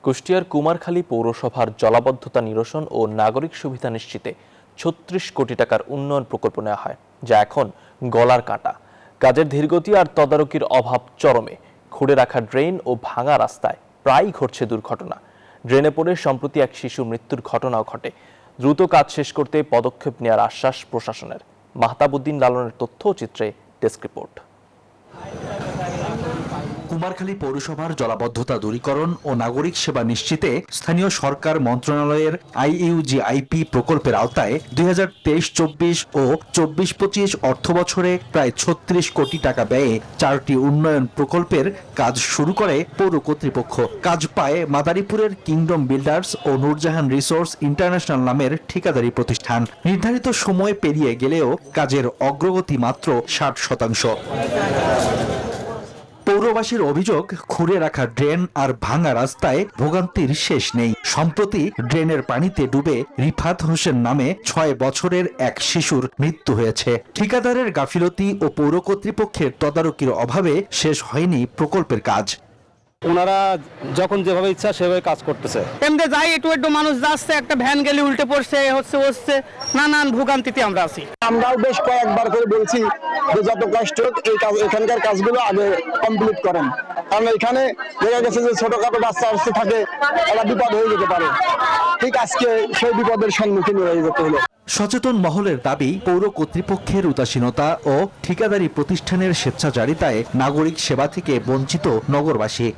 কুষ্টিয়ার কুমারখালী পৌরসভার জলাবদ্ধতা নিরসন ও নাগরিক সুবিধা নিশ্চিতে ৩৬ কোটি টাকার উন্নয়ন প্রকল্প নেওয়া হয়, যা এখন গলার কাঁটা। কাজের ধীরগতি আর তদারকির অভাব চরমে। খুঁড়ে রাখা ড্রেন ও ভাঙা রাস্তায় প্রায়ই ঘটছে দুর্ঘটনা। ড্রেনে পড়ে সম্প্রতি এক শিশু মৃত্যুর ঘটনাও ঘটে। দ্রুত কাজ শেষ করতে পদক্ষেপ নেওয়ার আশ্বাস প্রশাসনের। মাহতাবউদ্দিন লালনের তথ্য ও চিত্রে ডেস্ক রিপোর্ট। কুমারখালী পৌরসভার জলাবদ্ধতা দূরীকরণ ও নাগরিক সেবা নিশ্চিতে স্থানীয় সরকার মন্ত্রণালয়ের IUGIP প্রকল্পের আওতায় 2023-24 ও 24-25 অর্থবছরে প্রায় 36 কোটি টাকা ব্যয়ে 4টি উন্নয়ন প্রকল্পের কাজ শুরু করে পৌর কর্তৃপক্ষ। কাজ পায় মাদারীপুরের কিংডম বিল্ডার্স ও নূরজাহান রিসোর্স ইন্টারন্যাশনাল নামের ঠিকাদারি প্রতিষ্ঠান। নির্ধারিত সময় পেরিয়ে গেলেও কাজের অগ্রগতি মাত্র 60%। পৌরবাসীর অভিযোগ, খুঁড়ে রাখা ড্রেন আর ভাঙা রাস্তায় ভোগান্তির শেষ নেই। সম্প্রতি ড্রেনের পানিতে ডুবে রিফাত হোসেন নামে 6 বছরের এক শিশুর মৃত্যু হয়েছে। ঠিকাদারের গাফিলতি ও পৌর কর্তৃপক্ষের তদারকির অভাবে শেষ হয়নি প্রকল্পের কাজ। ওনারা যখন যেভাবে ইচ্ছা সেভাবে কাজ করতেছে। এমনি যাই একটু মানুষ যাচ্ছে, একটা ভ্যান গেলে উল্টে পড়ছে, হচ্ছে নানান ভোগান্তিতে আমরা আছি। আমরাও বেশ কয়েকবার করে বলছি যে যত কষ্ট হোক এই কাজ, এখানকার কাজগুলো আগে কমপ্লিট করেন, কারণ এখানে দেখা গেছে যে ছোটখাটো বাচ্চা আসতে থাকে, একটা বিপদ হয়ে যেতে পারে। ঠিক আজকে সেই বিপদের সম্মুখীন হয়ে যেতে হলো। সচেতন মহলের দাবি, পৌর কর্তৃপক্ষের উদাসীনতা ও ঠিকাদারি প্রতিষ্ঠানের স্বেচ্ছাচারিতায় নাগরিক সেবা থেকে বঞ্চিত নগরবাসী।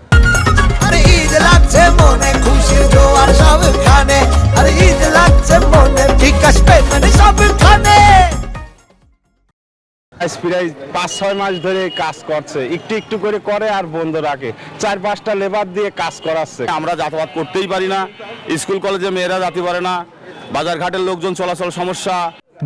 প্রায় 5-6 মাস ধরে কাজ করছে, একটু একটু করে আর বন্ধ রাখে। 4-5টা লেবার দিয়ে কাজ করাচ্ছে। আমরা যাতায়াত করতেই পারি না, স্কুল কলেজে মেয়েরা যেতে পারে না, বাজারঘাটের লোকজন চলাচল সমস্যা।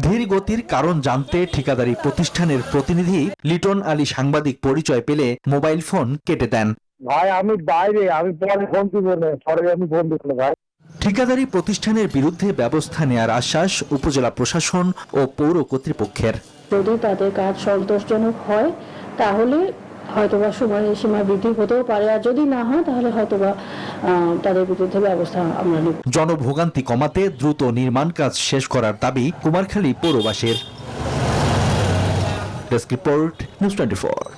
ধীর গতির কারণ জানতে ঠিকাদারি প্রতিষ্ঠানের প্রতিনিধি লিটন আলী সাংবাদিক পরিচয় পেলে মোবাইল ফোন কেটে দেন। ভাই আমি বাইরে, আমি পরে ফোন দিব না, পরে আমি ফোন দিব ভাই। ঠিকাদারি প্রতিষ্ঠানের বিরুদ্ধে ব্যবস্থা নেওয়ার আশ্বাস উপজেলা প্রশাসন ও পৌর কর্তৃপক্ষের। যদি তাদের কাজ সন্তোষজনক হয় তাহলে হয়তোবা সময়সীমা বৃদ্ধি হতেও পারে, আর যদি না হয় তাহলে হয়তোবা তাদের বিরুদ্ধে ব্যবস্থা আমরা নেব। জনভোগান্তি কমাতে দ্রুত নির্মাণ কাজ শেষ করার দাবি কুমারখালী পৌরবাসীর। Desk report, news 24।